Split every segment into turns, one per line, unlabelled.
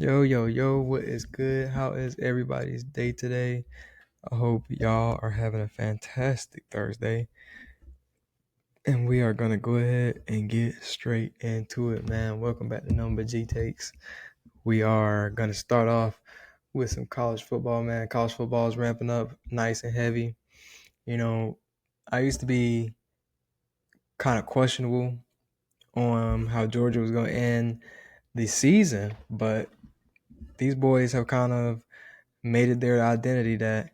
Yo, what is good? How is everybody's day today? I hope y'all are having a fantastic Thursday. And we are going to go ahead and get straight into it, man. Welcome back to Number G Takes. We are going to start off with some college football, man. College football is ramping up nice and heavy. You know, I used to be kind of questionable on how Georgia was going to end the season, but these boys have kind of made it their identity that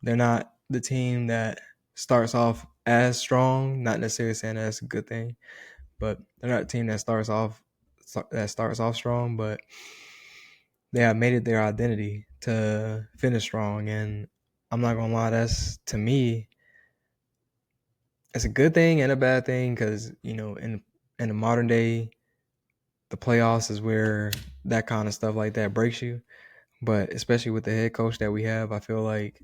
they're not the team that starts off as strong. Not necessarily saying that's a good thing, but they're not a team that starts off strong. But they have made it their identity to finish strong, and I'm not gonna lie, that's to me, it's a good thing and a bad thing because in the modern day, the playoffs is where that kind of stuff like that breaks you. But especially with the head coach that we have, I feel like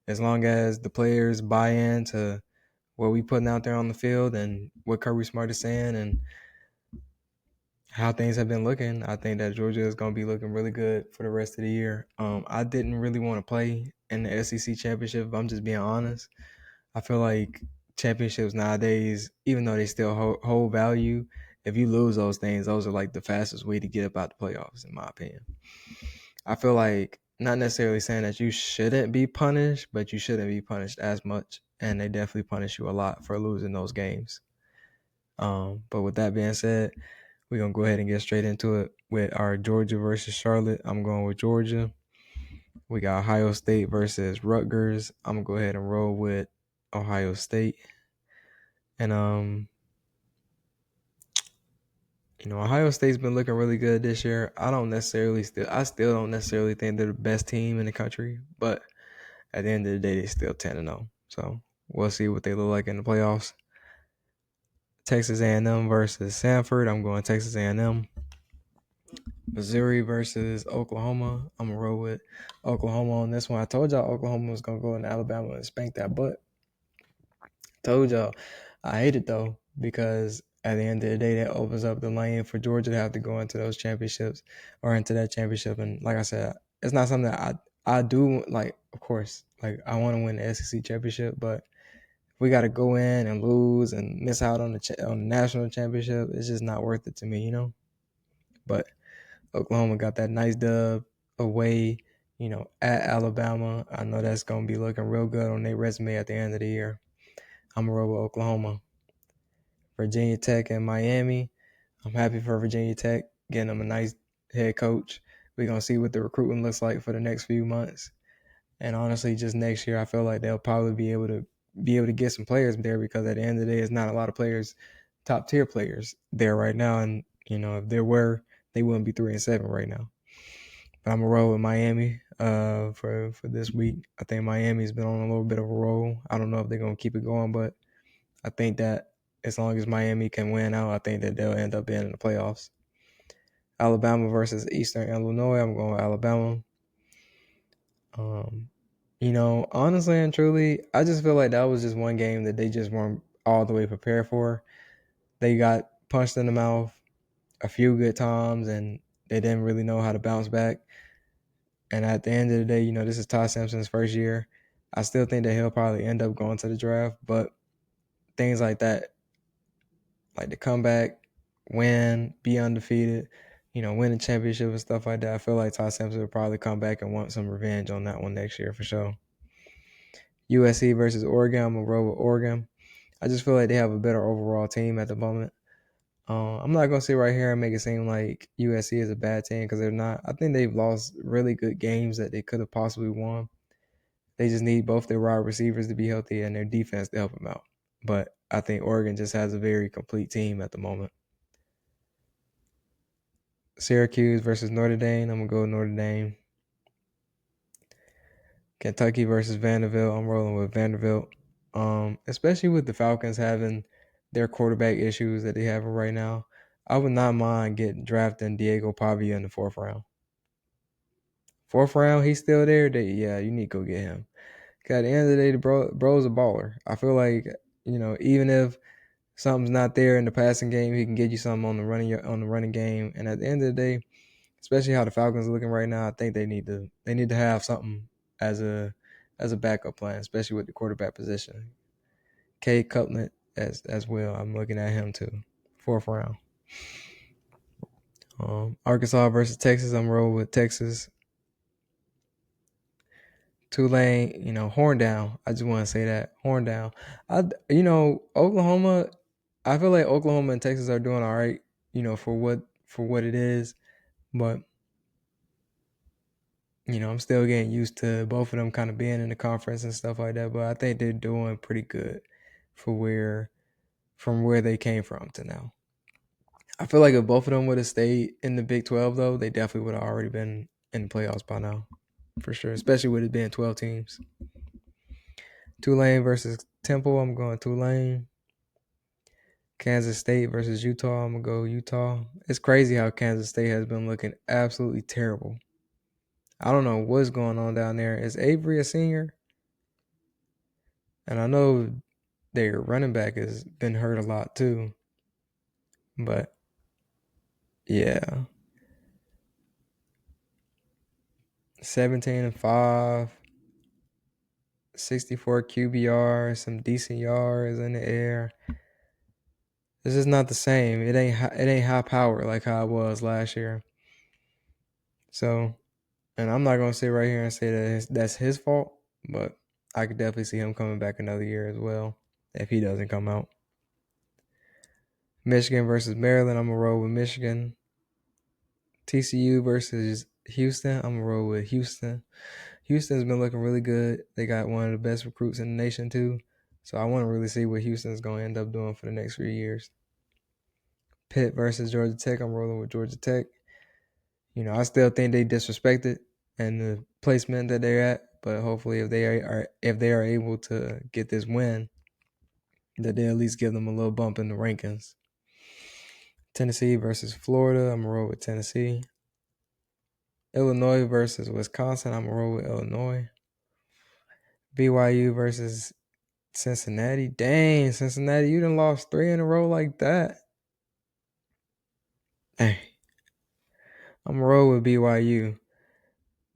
as long as the players buy into what we putting out there on the field and what Kirby Smart is saying and how things have been looking, I think that Georgia is going to be looking really good for the rest of the year. I didn't really want to play in the SEC championship, if I'm just being honest. I feel like championships nowadays, even though they still hold value, if you lose those things, those are like the fastest way to get up out the playoffs, in my opinion. I feel like not necessarily saying that you shouldn't be punished, but you shouldn't be punished as much. And they definitely punish you a lot for losing those games. But with that being said, we're going to go ahead and get straight into it with our Georgia versus Charlotte. I'm going with Georgia. We got Ohio State versus Rutgers. I'm going to go ahead and roll with Ohio State. And, Ohio State's been looking really good this year. I still don't necessarily think they're the best team in the country, but at the end of the day, they still 10-0. So we'll see what they look like in the playoffs. Texas A&M versus Sanford. I'm going Texas A&M. Missouri versus Oklahoma. I'm going to roll with Oklahoma on this one. I told y'all Oklahoma was going to go into Alabama and spank that butt. Told y'all. I hate it, though, because at the end of the day, that opens up the lane for Georgia to have to go into those championships or into that championship. And like I said, it's not something that I do, like, of course, like I want to win the SEC championship, but we got to go in and lose and miss out on the national championship. It's just not worth it to me, But Oklahoma got that nice dub away, at Alabama. I know that's going to be looking real good on their resume at the end of the year. I'm going to roll with Oklahoma. Virginia Tech and Miami. I'm happy for Virginia Tech, getting them a nice head coach. We're going to see what the recruitment looks like for the next few months. And honestly, just next year, I feel like they'll probably be able to get some players there because at the end of the day, it's not a lot of players, top tier players there right now. And, if there were, they wouldn't be 3-7 right now. But I'm going to roll with Miami for this week. I think Miami's been on a little bit of a roll. I don't know if they're going to keep it going, but I think that as long as Miami can win out, I think that they'll end up being in the playoffs. Alabama versus Eastern Illinois. I'm going with Alabama. Honestly and truly, I just feel like that was just one game that they just weren't all the way prepared for. They got punched in the mouth a few good times, and they didn't really know how to bounce back. And at the end of the day, this is Todd Simpson's first year. I still think that he'll probably end up going to the draft, but things like that, like the comeback, win, be undefeated, win a championship and stuff like that, I feel like Todd Simpson will probably come back and want some revenge on that one next year for sure. USC versus Oregon. I'm going to roll with Oregon. I just feel like they have a better overall team at the moment. I'm not going to sit right here and make it seem like USC is a bad team because they're not. I think they've lost really good games that they could have possibly won. They just need both their wide receivers to be healthy and their defense to help them out. But I think Oregon just has a very complete team at the moment. Syracuse versus Notre Dame. I'm going to go with Notre Dame. Kentucky versus Vanderbilt. I'm rolling with Vanderbilt. Especially with the Falcons having their quarterback issues that they have right now. I would not mind drafting Diego Pavia in the 4th round. 4th round, he's still there. You need to go get him. Because at the end of the day, the bro's a baller. I feel like, even if something's not there in the passing game, he can get you something on the running game. And at the end of the day, especially how the Falcons are looking right now. I think they need to have something as a backup plan, especially with the quarterback position. Cade Cutlet as well. I'm looking at him too. 4th round. Arkansas versus Texas. I'm rolling with Texas. Tulane, horn down. I just want to say that, horn down. Oklahoma. I feel like Oklahoma and Texas are doing all right. For what it is, but I'm still getting used to both of them kind of being in the conference and stuff like that. But I think they're doing pretty good from where they came from to now. I feel like if both of them would have stayed in the Big 12, though, they definitely would have already been in the playoffs by now, for sure. Especially with it being 12 teams. Tulane versus Temple. I'm going Tulane. Kansas State versus Utah. I'm gonna go Utah. It's crazy how Kansas State has been looking absolutely terrible. I don't know what's going on down there. Is Avery a senior? And I know their running back has been hurt a lot too. But yeah. 17-5, 64 QBR, some decent yards in the air. This is not the same. It ain't high power like how it was last year. So, and I'm not gonna sit right here and say that that's his fault, but I could definitely see him coming back another year as well if he doesn't come out. Michigan versus Maryland. I'm gonna roll with Michigan. TCU versus Houston. I'm gonna roll with Houston. Houston's been looking really good. They got one of the best recruits in the nation too. So I want to really see what Houston's going to end up doing for the next 3 years. Pitt versus Georgia Tech. I'm rolling with Georgia Tech. I still think they disrespected and the placement that they're at, but hopefully if they are able to get this win, that they at least give them a little bump in the rankings. Tennessee versus Florida. I'm gonna roll with Tennessee. Illinois versus Wisconsin. I'm gonna roll with Illinois. BYU versus Cincinnati. Dang, Cincinnati, you done lost 3 in a row like that. Hey, I'm gonna roll with BYU.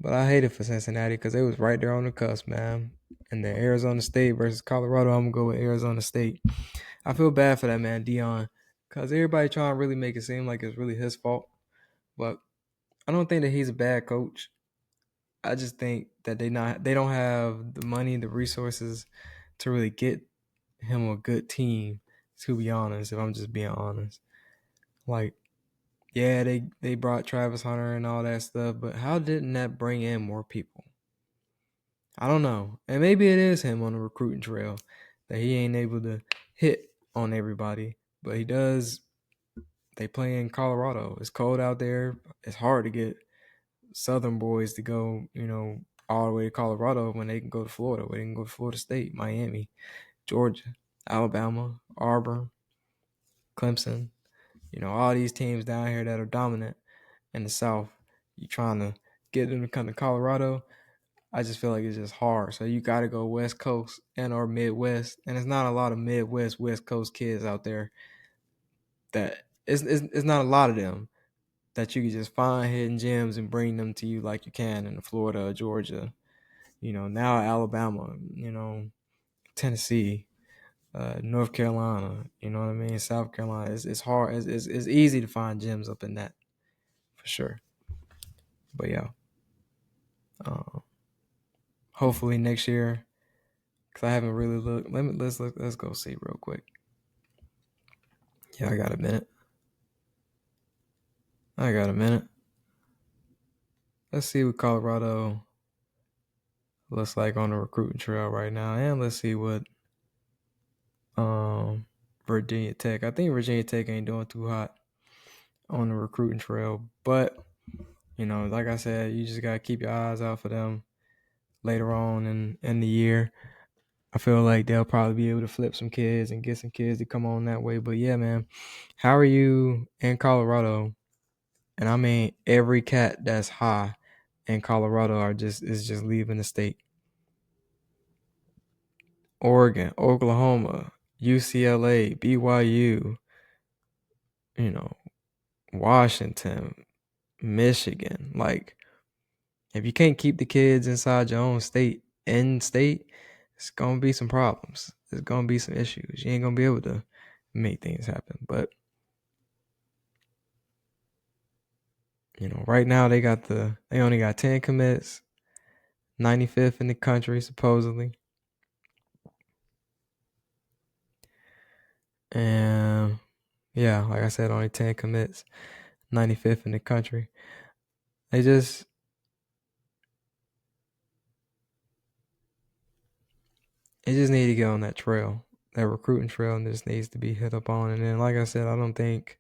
But I hate it for Cincinnati because they was right there on the cusp, man. And then Arizona State versus Colorado, I'm gonna go with Arizona State. I feel bad for that man, Dion, because everybody trying to really make it seem like it's really his fault. But I don't think that he's a bad coach. I just think that they don't have the money, the resources to really get him a good team, to be honest, if I'm just being honest. Like, yeah, they brought Travis Hunter and all that stuff, but how didn't that bring in more people? I don't know. And maybe it is him on the recruiting trail that he ain't able to hit on everybody, but he does. They play in Colorado. It's cold out there. It's hard to get Southern boys to go, all the way to Colorado when they can go to Florida, when they can go to Florida State, Miami, Georgia, Alabama, Auburn, Clemson. All these teams down here that are dominant in the South. You trying to get them to come to Colorado. I just feel like it's just hard. So you got to go West Coast and or Midwest. And it's not a lot of Midwest, West Coast kids out there that it's not a lot of them that you can just find hidden gems and bring them to you like you can in Florida, Georgia, now Alabama, Tennessee, North Carolina, you know what I mean? South Carolina. It's hard. It's easy to find gems up in that for sure. But yeah, hopefully next year, because I haven't really looked. Let's go see real quick. Yeah, I got a minute. Let's see what Colorado looks like on the recruiting trail right now, and let's see what Virginia Tech. I think Virginia Tech ain't doing too hot on the recruiting trail, but like I said, you just gotta keep your eyes out for them later on in the year. I feel like they'll probably be able to flip some kids and get some kids to come on that way. But yeah, man, how are you in Colorado? And I mean, every cat that's high in Colorado is just leaving the state. Oregon, Oklahoma, UCLA, BYU, Washington, Michigan. Like, if you can't keep the kids inside your own state, it's gonna be some problems. There's gonna be some issues. You ain't gonna be able to make things happen. But right now they only got 10 commits, 95th in the country supposedly, and yeah, like I said, only 10 commits, 95th in the country. They just need to get on that trail, that recruiting trail, and just needs to be hit up on. And then, like I said, I don't think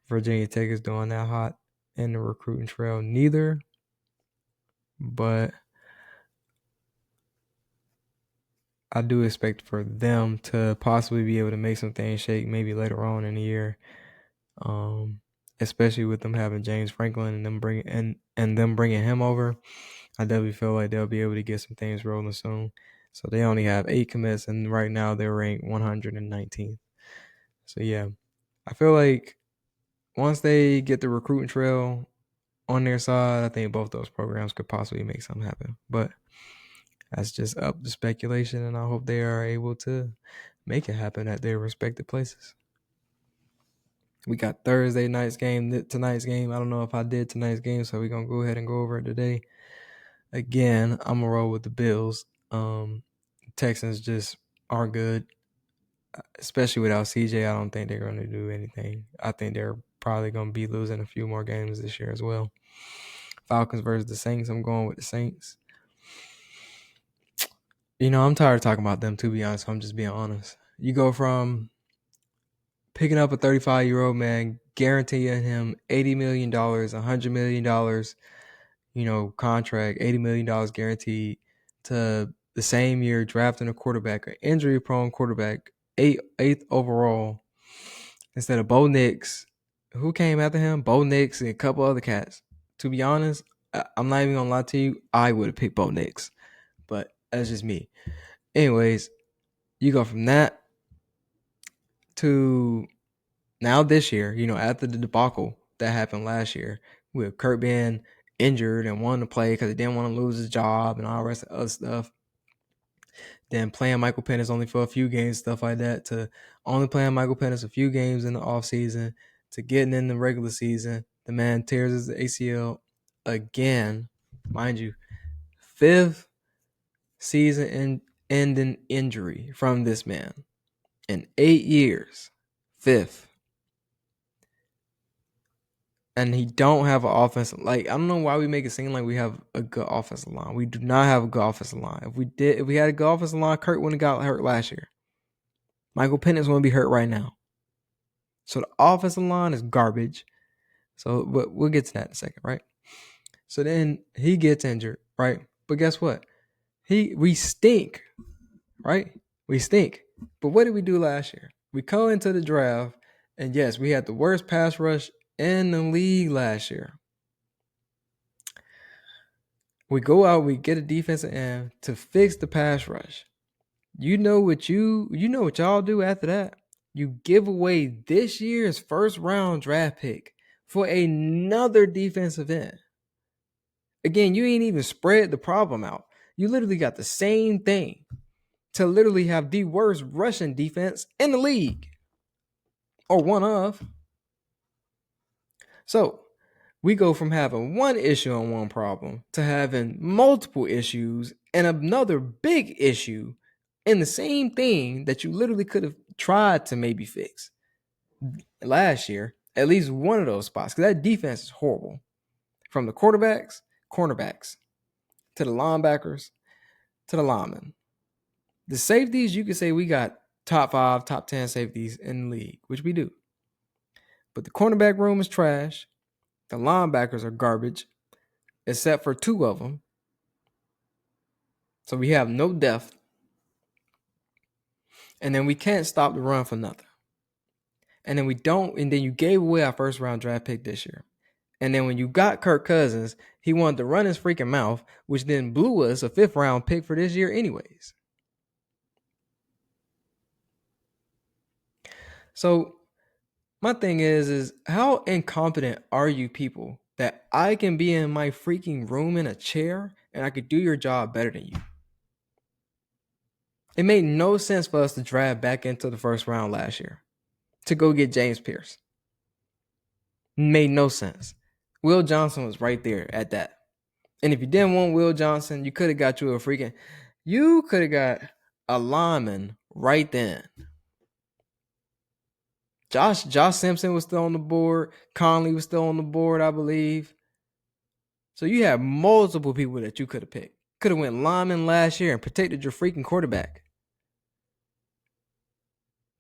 Virginia Tech is doing that hot in the recruiting trail neither. But I do expect for them to possibly be able to make some things shake maybe later on in the year. Especially with them having James Franklin and them bringing him over. I definitely feel like they'll be able to get some things rolling soon. So they only have 8 commits, and right now they're ranked 119th. So yeah, I feel like once they get the recruiting trail on their side, I think both those programs could possibly make something happen. But that's just up to speculation, and I hope they are able to make it happen at their respective places. We got Thursday night's game, tonight's game. I don't know if I did tonight's game, so we're going to go ahead and go over it today. Again, I'm going to roll with the Bills. Texans just aren't good, especially without CJ. I don't think they're going to do anything. I think they're probably going to be losing a few more games this year as well. Falcons versus the Saints. I'm going with the Saints. I'm tired of talking about them, to be honest. I'm just being honest. You go from picking up a 35-year-old man, guaranteeing him $80 million, $100 million, contract, $80 million guaranteed, to the same year drafting a quarterback, an injury-prone quarterback, eighth overall, instead of Bo Nix. Who came after him? Bo Nix and a couple other cats. To be honest, I'm not even going to lie to you. I would have picked Bo Nix, but that's just me. Anyways, you go from that to now this year, after the debacle that happened last year with Kurt being injured and wanting to play because he didn't want to lose his job and all the rest of other stuff. Then playing Michael Penix only for a few games, stuff like that, to only playing Michael Penix a few games in the offseason, to getting in the regular season. The man tears his ACL again, mind you, 5th season ending injury from this man in 8 years. 5th. And he don't have an offensive, I don't know why we make it seem like we have a good offensive line. We do not have a good offensive line. If we had a good offensive line, Kurt wouldn't have got hurt last year. Michael Penix wouldn't be hurt right now. So the offensive line is garbage. So, but we'll get to that in a second, right? So then he gets injured, right? But guess what? We stink, right? We stink. But what did we do last year? We go into the draft, and yes, we had the worst pass rush in the league last year. We go out, we get a defensive end to fix the pass rush. You know what y'all do after that? You give away this year's first round draft pick for another defensive end. Again, you ain't even spread the problem out. You literally got the same thing to literally have the worst rushing defense in the league. Or one of. So we go from having one issue and one problem to having multiple issues and another big issue in the same thing that you literally could have tried to maybe fix last year. At least one of those spots, because that defense is horrible. From the quarterbacks, cornerbacks, to the linebackers, to the linemen. The safeties, you could say we got top 5, top 10 safeties in the league, which we do. But the cornerback room is trash. The linebackers are garbage, except for 2 of them. So we have no depth. And then we can't stop the run for nothing. And then you gave away our first round draft pick this year. And then when you got Kirk Cousins, he wanted to run his freaking mouth, which then blew us a 5th round pick for this year anyways. So my thing is how incompetent are you people that I can be in my freaking room in a chair and I could do your job better than you. It made no sense for us to draft back into the first round last year to go get James Pierce. Made no sense. Will Johnson was right there at that. And if you didn't want Will Johnson, you could have got a lineman right then. Josh Simpson was still on the board. Conley was still on the board, I believe. So you have multiple people that you could have picked. Could have went lineman last year and protected your freaking quarterback.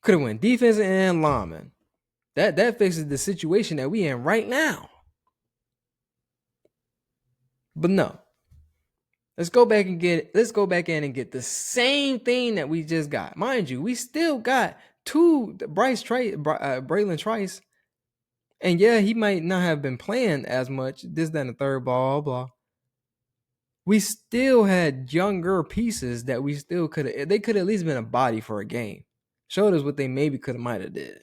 Could have went defensive and lineman. That fixes the situation that we in right now. But no. Let's go back in and get the same thing that we just got. Mind you, we still got Braylon Trice. And yeah, he might not have been playing as much. This, that, and the third, blah, blah. We still had younger pieces that we still could have. They could have at least been a body for a game. Showed us what they maybe could have, might have did.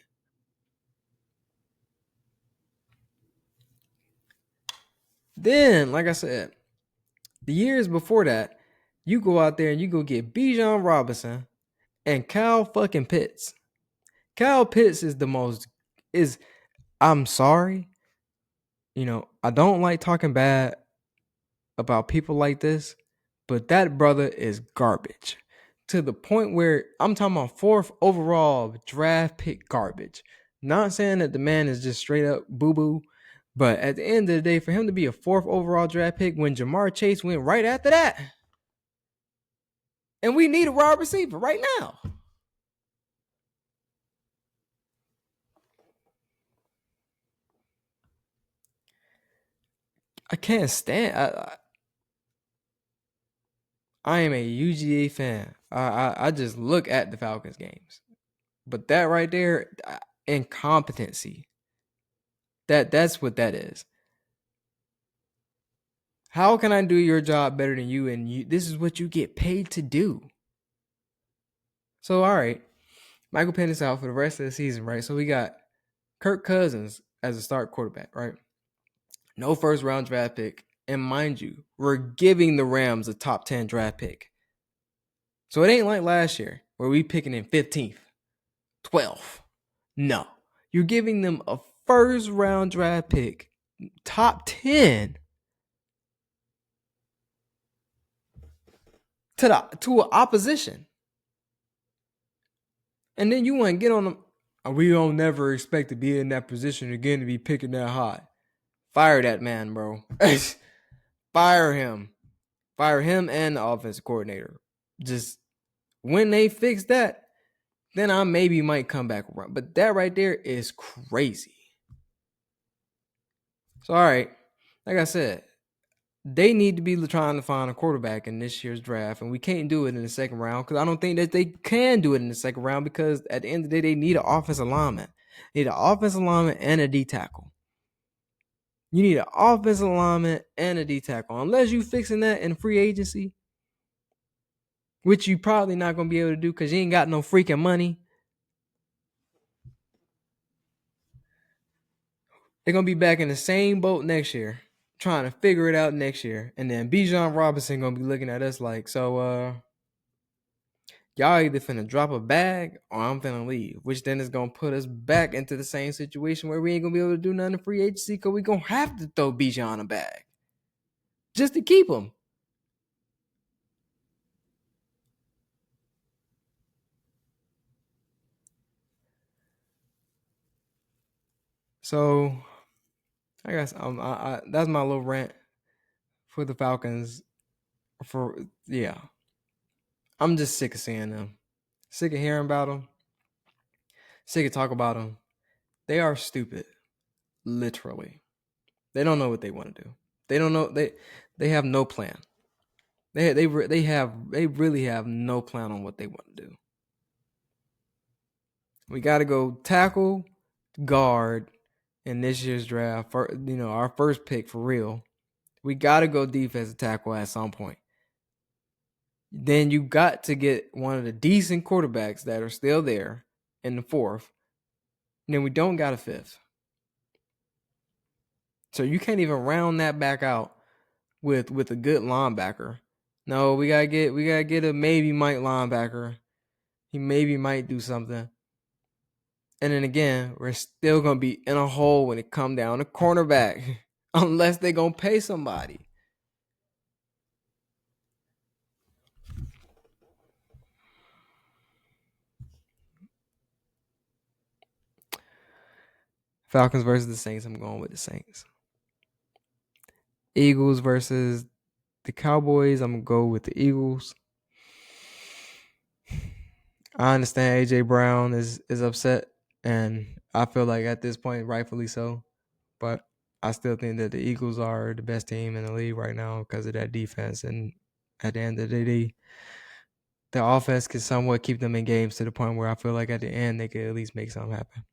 Then, like I said, the years before that, you go out there and you go get Bijan Robinson and Kyle fucking Pitts. Kyle Pitts I'm sorry. I don't like talking bad about people like this, but that brother is garbage. To the point where I'm talking about 4th overall draft pick garbage. Not saying that the man is just straight up boo-boo, but at the end of the day, for him to be a 4th overall draft pick when Jamar Chase went right after that, and we need a wide receiver right now. I can't stand. I am a UGA fan. I just look at the Falcons games, but that right there, incompetency. That's what that is. How can I do your job better than you? And this is what you get paid to do. So all right, Michael Penix out for the rest of the season, right? So we got Kirk Cousins as a start quarterback, right? No first round draft pick. And mind you, we're giving the Rams a top 10 draft pick. So it ain't like last year where we picking in 15th, 12th. No. You're giving them a first round draft pick, top 10, to an opposition. And then you want to get on them. We don't never expect to be in that position again to be picking that high. Fire that man, bro. Fire him. Fire him and the offensive coordinator. Just when they fix that, then I maybe might come back around. But that right there is crazy. So, all right. Like I said, they need to be trying to find a quarterback in this year's draft, and we can't do it in the second round because I don't think that they can do it in the second round because at the end of the day, they need an offensive lineman. They need an offensive lineman and a D tackle. You need an offensive lineman and a D tackle. Unless you fixing that in free agency, which you probably not going to be able to do because you ain't got no freaking money. They're going to be back in the same boat next year, trying to figure it out next year. And then Bijan Robinson going to be looking at us like, so, y'all either finna drop a bag or I'm finna leave, which then is going to put us back into the same situation where we ain't going to be able to do nothing in free agency because we're going to have to throw Bijan a bag just to keep him. So, I guess that's my little rant for the Falcons. I'm just sick of seeing them. Sick of hearing about them. Sick of talking about them. They are stupid. Literally. They don't know what they want to do. They don't know. They have no plan. They really have no plan on what they want to do. We got to go tackle, guard in this year's draft. Our first pick for real. We got to go defensive tackle at some point. Then you got to get one of the decent quarterbacks that are still there in the 4th. And then we don't got a 5th. So you can't even round that back out with a good linebacker. No, we gotta get a maybe Mike linebacker. He maybe might do something. And then again, we're still gonna be in a hole when it come down to cornerback, unless they gonna pay somebody. Falcons versus the Saints. I'm going with the Saints. Eagles versus the Cowboys. I'm gonna go with the Eagles. I understand AJ Brown is upset, and I feel like at this point, rightfully so. But I still think that the Eagles are the best team in the league right now because of that defense. And at the end of the day, the offense can somewhat keep them in games to the point where I feel like at the end they could at least make something happen.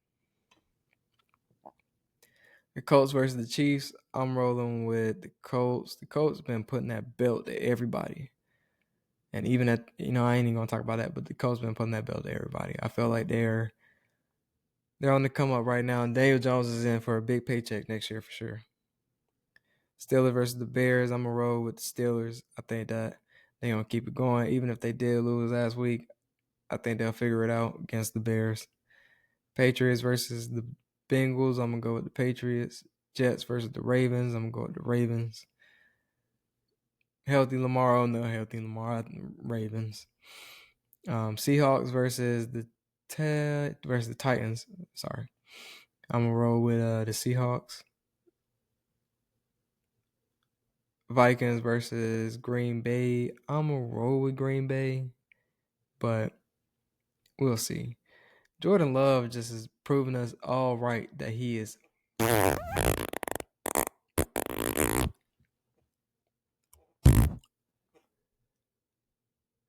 The Colts versus the Chiefs. I'm rolling with the Colts. The Colts been putting that belt to everybody. And even I ain't even gonna talk about that, but the Colts been putting that belt to everybody. I feel like they're on the come up right now, and Daniel Jones is in for a big paycheck next year for sure. Steelers versus the Bears. I'm gonna roll with the Steelers. I think that they're gonna keep it going. Even if they did lose last week, I think they'll figure it out against the Bears. Patriots versus the Bengals. I'm gonna go with the Patriots. Jets versus the Ravens. I'm gonna go with the Ravens. Healthy Lamar. Oh no, healthy Lamar. Ravens. Seahawks versus the Titans. Sorry, I'm gonna roll with the Seahawks. Vikings versus Green Bay. I'm gonna roll with Green Bay, but we'll see. Jordan Love just is proving us all right that he is.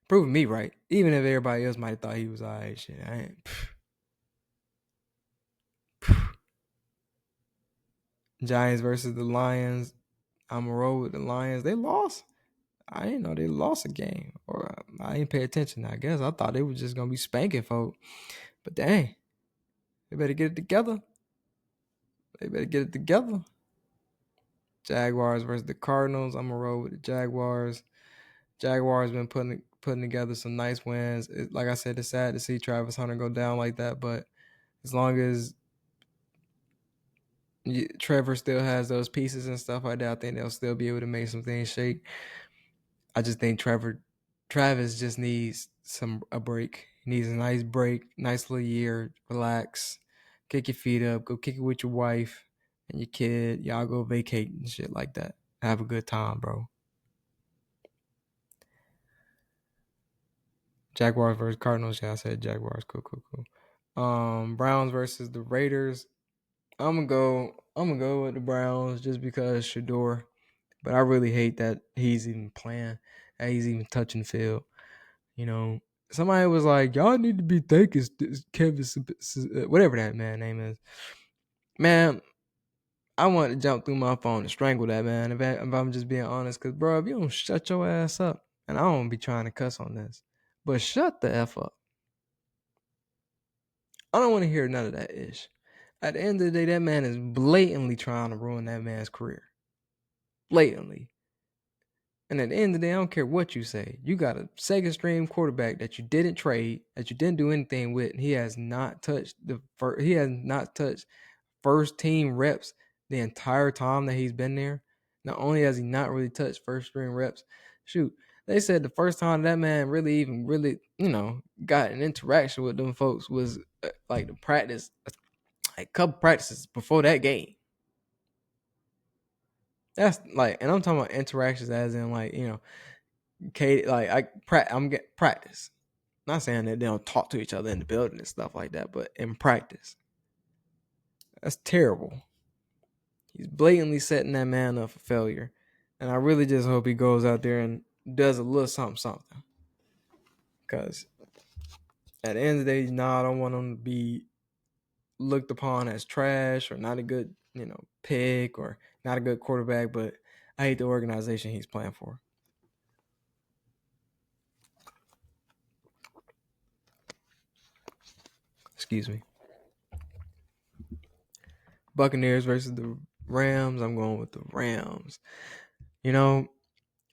Proving me right, even if everybody else might have thought he was alright. Shit, I ain't. Giants versus the Lions. I'm gonna roll with the Lions. They lost. I didn't know they lost a game, or I didn't pay attention. I guess I thought they were just gonna be spanking folk, but dang, they better get it together. They better get it together. Jaguars versus the Cardinals. I'm gonna roll with the Jaguars. Jaguars been putting together some nice wins. Like I said, it's sad to see Travis Hunter go down like that, but as long as Trevor still has those pieces and stuff like that, I think they'll still be able to make some things shake. I just think Travis just needs a break. He needs a nice break, nice little year, relax, kick your feet up, go kick it with your wife and your kid. Y'all go vacate and shit like that. Have a good time, bro. Jaguars versus Cardinals. Yeah, I said Jaguars. Cool. Browns versus the Raiders. I'm gonna go with the Browns just because Shador. But I really hate that he's even playing, that he's even touching the field. You know, somebody was like, "Y'all need to be thanking Kevin, whatever that man name is." Man, I want to jump through my phone and strangle that man. If I'm just being honest, because bro, if you don't shut your ass up, and I don't be trying to cuss on this, but shut the f up. I don't want to hear none of that ish. At the end of the day, that man is blatantly trying to ruin that man's career. Blatantly. And at the end of the day, I don't care what you say. You got a second string quarterback that you didn't trade, that you didn't do anything with. He has not touched first team reps the entire time that he's been there. Not only has he not really touched first string reps, shoot, they said the first time that man really got an interaction with them folks was like the practice, like a couple practices before that game. That's like, and I'm talking about interactions as in like, Katie, like I'm getting practice. Not saying that they don't talk to each other in the building and stuff like that, but in practice, that's terrible. He's blatantly setting that man up for failure, and I really just hope he goes out there and does a little something. Because at the end of the day, I don't want him to be looked upon as trash or not a good, pick or not a good quarterback. But I hate the organization he's playing for. Excuse me. Buccaneers versus the Rams. I'm going with the Rams. You know,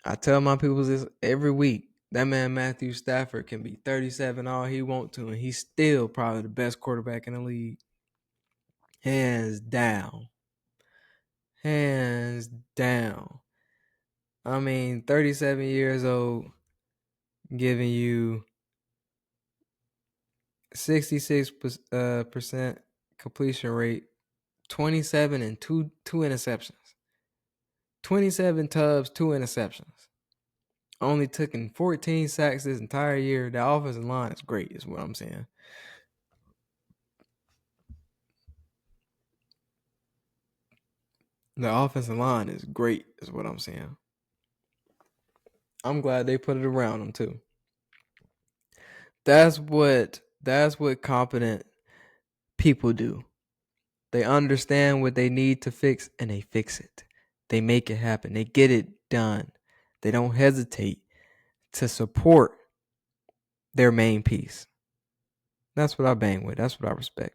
I tell my people this every week. That man Matthew Stafford can be 37 all he want to, and he's still probably the best quarterback in the league. Hands down. Hands down. I mean, 37 years old, giving you 66% completion rate, 27 and two interceptions. 27 tubs, 2 interceptions. Only taking 14 sacks this entire year. The offensive line is great, is what I'm saying. The offensive line is great, is what I'm saying. I'm glad they put it around him too. That's what competent people do. They understand what they need to fix and they fix it. They make it happen. They get it done. They don't hesitate to support their main piece. That's what I bang with. That's what I respect.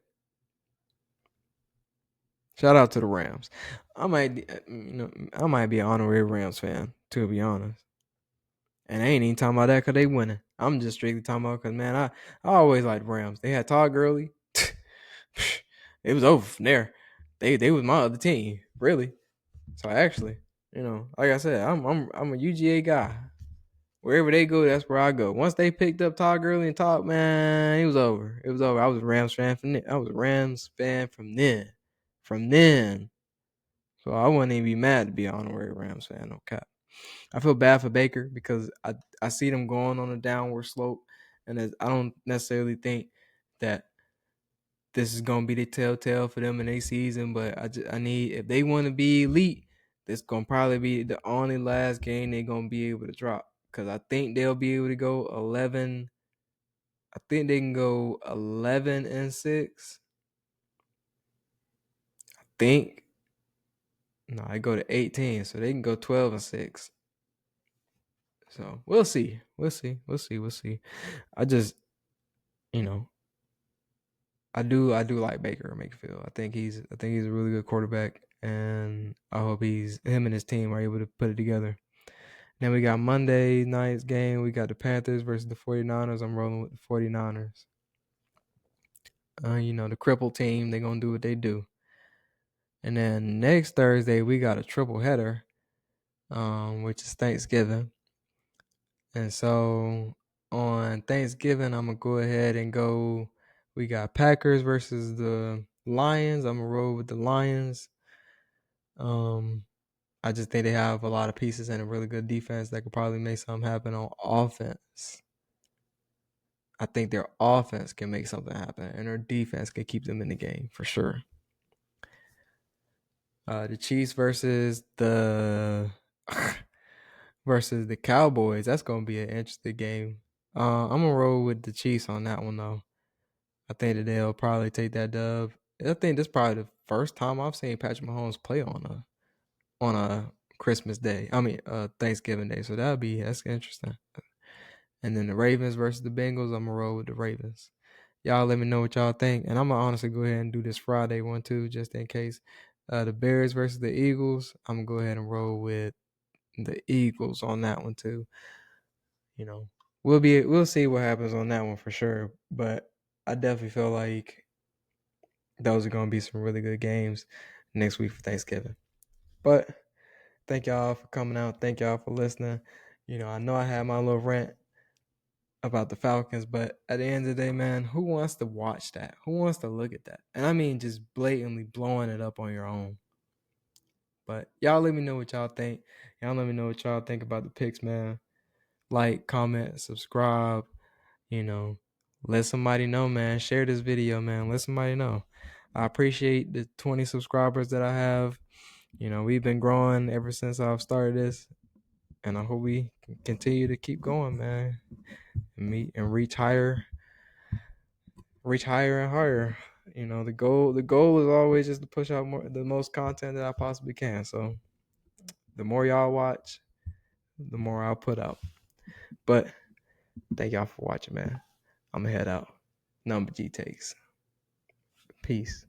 Shout out to the Rams. I might be an honorary Rams fan, to be honest. And I ain't even talking about that because they winning. I'm just strictly talking about because, man, I always liked Rams. They had Todd Gurley. It was over from there. They was my other team, really. So actually, like I said, I'm a UGA guy. Wherever they go, that's where I go. Once they picked up Todd Gurley and Todd, man, it was over. It was over. I was a Rams fan from then. From then. So I wouldn't even be mad to be an honorary Rams fan, no cap. I feel bad for Baker because I see them going on a downward slope, and I don't necessarily think that this is gonna be the telltale for them in their season. But I need, if they want to be elite, this gonna probably be the only last game they're gonna be able to drop, because I think they'll be able to go 11. I think they can go 11-6. I think. No, I go to 18, so they can go 12-6. So we'll see. I just, I do like Baker Mayfield. I think he's a really good quarterback, and I hope him and his team are able to put it together. Then we got Monday night's game. We got the Panthers versus the 49ers. I'm rolling with the 49ers. The crippled team, they're going to do what they do. And then next Thursday, we got a triple header, which is Thanksgiving. And so on Thanksgiving, I'm going to go ahead and go. We got Packers versus the Lions. I'm going to roll with the Lions. I just think they have a lot of pieces and a really good defense that could probably make something happen on offense. I think their offense can make something happen, and their defense can keep them in the game for sure. The Chiefs versus the Cowboys. That's gonna be an interesting game. I'm gonna roll with the Chiefs on that one though. I think that they'll probably take that dub. I think this is probably the first time I've seen Patrick Mahomes play on a Christmas day. Thanksgiving day. So that's interesting. And then the Ravens versus the Bengals. I'm gonna roll with the Ravens. Y'all let me know what y'all think. And I'm gonna honestly go ahead and do this Friday one too, just in case. The Bears versus the Eagles. I'm gonna go ahead and roll with the Eagles on that one too. We'll see what happens on that one for sure. But I definitely feel like those are gonna be some really good games next week for Thanksgiving. But thank y'all for coming out. Thank y'all for listening. I know I had my little rant about the Falcons, but at the end of the day, man, who wants to watch that? Who wants to look at that? And I mean, just blatantly blowing it up on your own. But y'all let me know what y'all think. Y'all let me know what y'all think about the picks, man. Like, comment, subscribe. Let somebody know, man. Share this video, man. Let somebody know. I appreciate the 20 subscribers that I have. We've been growing ever since I've started this, and I hope we can continue to keep going, man. And reach higher and higher. The goal is always just to push out the most content that I possibly can. So the more y'all watch, the more I'll put out. But thank y'all for watching, man. I'm gonna head out. Number G takes. Peace.